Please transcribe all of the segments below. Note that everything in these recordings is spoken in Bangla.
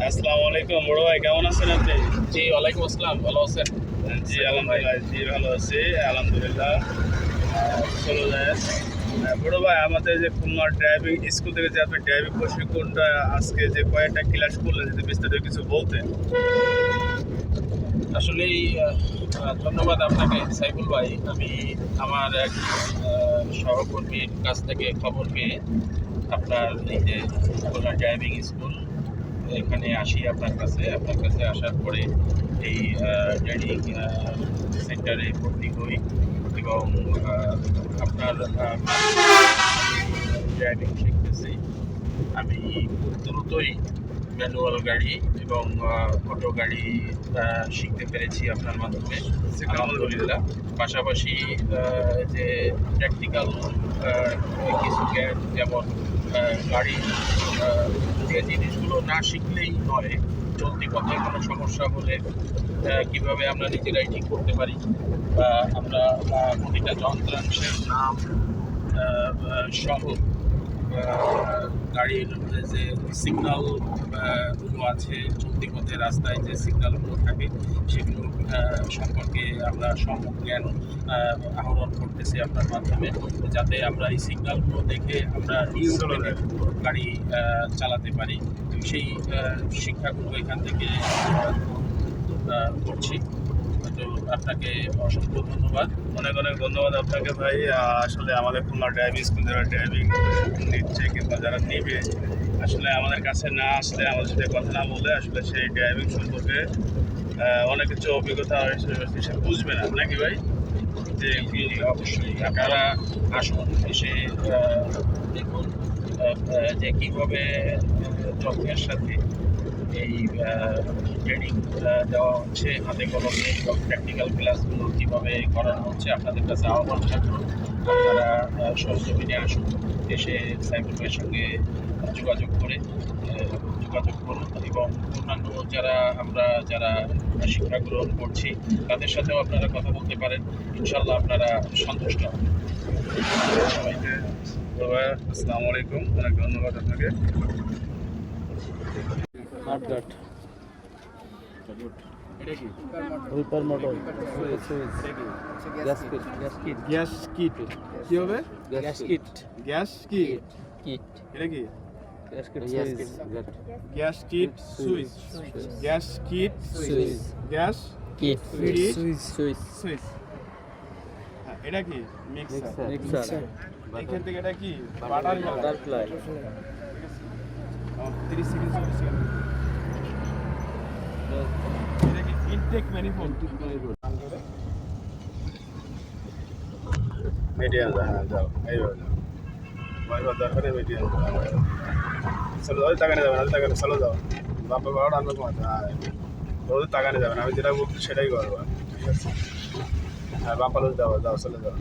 আসসালামু আলাইকুম বড় ভাই, কেমন আছেন আপনি? জি ওয়ালাইকুম আসসালাম, ভালো আছেন? জি আলহামদুলিল্লাহ, জি ভালো আছি আলহামদুলিল্লাহ। চলে যায়। বড় ভাই, আমাদের যে খুলনা ড্রাইভিং স্কুল থেকে যে আপনি ড্রাইভিং প্রশিক্ষণটা আজকে যে কয়েকটা ক্লাস করলেন, যদি বিস্তারিত কিছু বলতেন। আসলেই ধন্যবাদ আপনাকে সাইফুল ভাই। আমি আমার এক সহকর্মীর কাছ থেকে খবর পেয়ে আপনার এই যে খুলনা ড্রাইভিং স্কুল এখানে আসি আপনার কাছে আসার পরে এই ট্রেনিং সেন্টারে ভর্তি হই এবং আপনার ড্রাইভিং শিখতেছি। আমি খুব দ্রুতই ম্যানুয়াল গাড়ি এবং অটো গাড়ি শিখতে পেরেছি আপনার মাধ্যমে, আলহামদুলিল্লাহ। পাশাপাশি যে প্র্যাকটিক্যাল কিছু জ্ঞান, যেমন গাড়ির যে জিনিসগুলো না শিখলেই নয়, চলতি পথে কোনো সমস্যা হলে কিভাবে আমরা নিজেরাই ঠিক করতে পারি, বা আমরা প্রতিটা যন্ত্রাংশের নাম সহ গাড়ির যে সিগন্যাল গুলো আছে, চলতি পথে রাস্তায় যে সিগন্যালগুলো থাকে সেগুলো সম্পর্কে আমরা সম্যক জ্ঞান আহরণ করতেছি আপনার মাধ্যমে, যাতে আমরা এই সিগন্যালগুলো দেখে আমরা নিয়ন্ত্রণে গাড়ি চালাতে পারি। সেই শিক্ষাগুলো এখান থেকে করছি। তো আপনাকে অসংখ্য ধন্যবাদ। অনেক অনেক ধন্যবাদ আপনাকে ভাই। আসলে আমাদের খুলনা ড্রাইভিং স্কুল যারা ড্রাইভিং নিচ্ছে কিংবা যারা নেবে, আসলে আমাদের কাছে না আসলে, আমাদের সাথে কথা না বলে আসলে সেই ড্রাইভিং সম্পর্কে অনেক কিছু অভিজ্ঞতা সে বুঝবে না, নাকি ভাই? যে অবশ্যই আপনারা আসুন, এসে দেখুন যে কীভাবে যত্নের সাথে এই ট্রেনিং দেওয়া হচ্ছে, হাতে কলমে এবং প্র্যাকটিক্যাল ক্লাসগুলো কীভাবে করানো হচ্ছে। আপনাদের কাছে আহ্বান থাকলো, আপনারা সরজমিনে আসুন, এসে সাইফুল ভাইয়ের সঙ্গে যোগাযোগ করুন এবং অন্যান্য যারা শিক্ষা গ্রহণ করছি তাদের সাথেও আপনারা কথা বলতে পারেন। ইনশাল্লাহ আপনারা সন্তুষ্ট হবেন। সবাইকে ভাই আসসালামু আলাইকুম, অনেক ধন্যবাদ আপনাকে। রিপার মোটর গ্যাস কিট কি হবে? Gas kit gas kit kit এটা কি? Gas kit gas kit switch, gas kit switch gas kit switch switch switch. হ্যাঁ, এটা কি? মিক্সার। মিক্সার এখান থেকে এটা কি? বাটারফ্লাই। Butterfly 30 second 40 second. এটা কি? Intact manifold. মিডিয়াম, হ্যাঁ যাও, এইভাবে যাও ভাই, দরকারে মিডিয়াম। চলো ওই তাকানে যাবেন, ওই তাকানে চলো যাও, বাপে বাবা রান্না কমাতে। হ্যাঁ ওদের তাকানে যাবেন, আমি যেটা বলছি সেটাই করবো, ঠিক আছে? হ্যাঁ বাপালো যাও, যাও চলে যাও,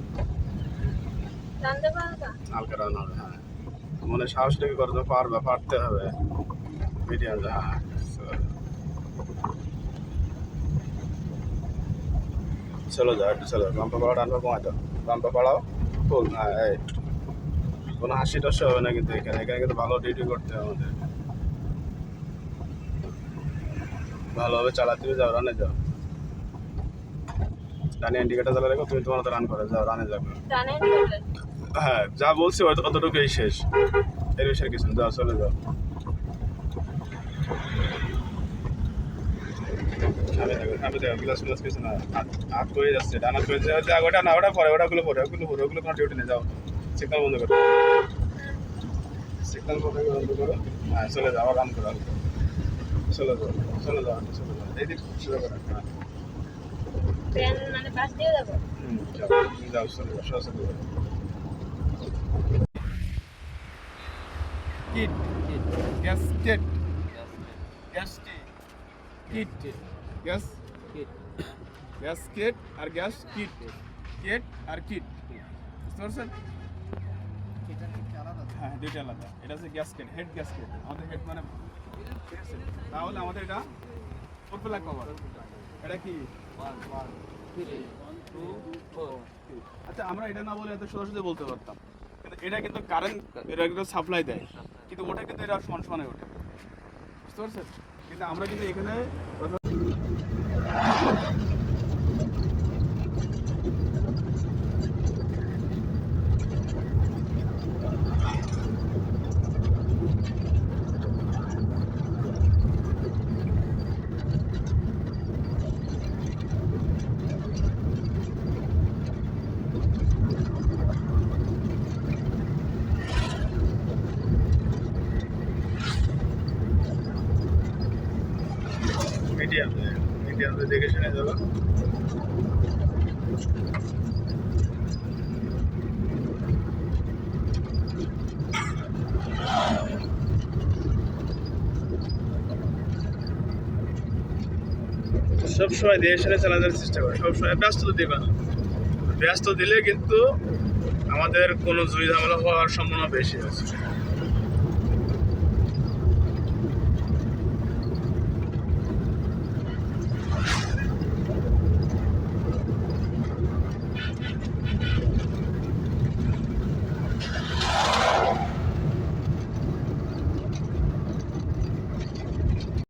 হালকা রান্না হবে। হ্যাঁ মনে সাহস লেগে করতে পারবে, পারতে হবে। মিডিয়াম, হ্যাঁ চলো যাও, একটু চলো, বাম্পা পাড়াও রান্না কমাতে, বাম্পা পাড়াও ফুল। হ্যাঁ এই কোনো হাসি টাসি হবে না কিন্তু এখানে, এখানে কিন্তু ভালো ডিউটি করতে হবে আমাদের, ভালোভাবে চালাতে হবে। যাও রানে যাও, রানে ইন্ডিকেটার চালা রেখো, তুমি তোমার মতো রান করে যাও, রানে যাবে। হ্যাঁ যা বলছি অতটুকুই শেষ, এর বিষয়ে কিছু না। যাও চলে যাও। আমি দেখো গ্লাস গ্লাস কিছু না, হাত করে যাচ্ছে, ডানা করে যাচ্ছে, ওটা না, ওটা পরে, ওটাগুলো পরে, ওগুলো কোনো ডিউটি নেই। যাও সিগন্যাল বন্ধ করো, সিগন্যাল বন্ধ করো। হ্যাঁ চলে যাও, আবার রান করো, চলে যাও, চলে যাও, চলে যাও, এই দিক সোজা করো। হ্যাঁ যাও, যাও চলে যাও, সোজা চলে যাও। Kit gas kit gas kit gas gas kit আর গ্যাস কিট কিট আর কিট, বুঝতে পারছেন? হ্যাঁ দুইটা আলাদা। এটা হচ্ছে gas kit, head gas kit. আমাদের হেড মানে, ঠিক আছে? তাহলে আমাদের এটা প্রোপেলার কভার। এটা কি? 1 2 4। আচ্ছা আমরা এটা না বলে এত সোজা বলতে পারতাম, কিন্তু এটা কিন্তু কারেন্ট, এটা একটা সাপ্লাই দেয়, কিন্তু ওটা কিন্তু এটা সমান সমানে ওঠে, বুঝতে পারছেন? কিন্তু আমরা কিন্তু এখানে মিডিয়াম দেখে শুনে যাবো। সবসময় দিয়ে শুনে চালানোর চেষ্টা করে, সবসময় ব্যস্ত দিবা, ব্যস্ত দিলে কিন্তু আমাদের কোনো জুই ঝামেলা হওয়ার সম্ভাবনা বেশি আছে।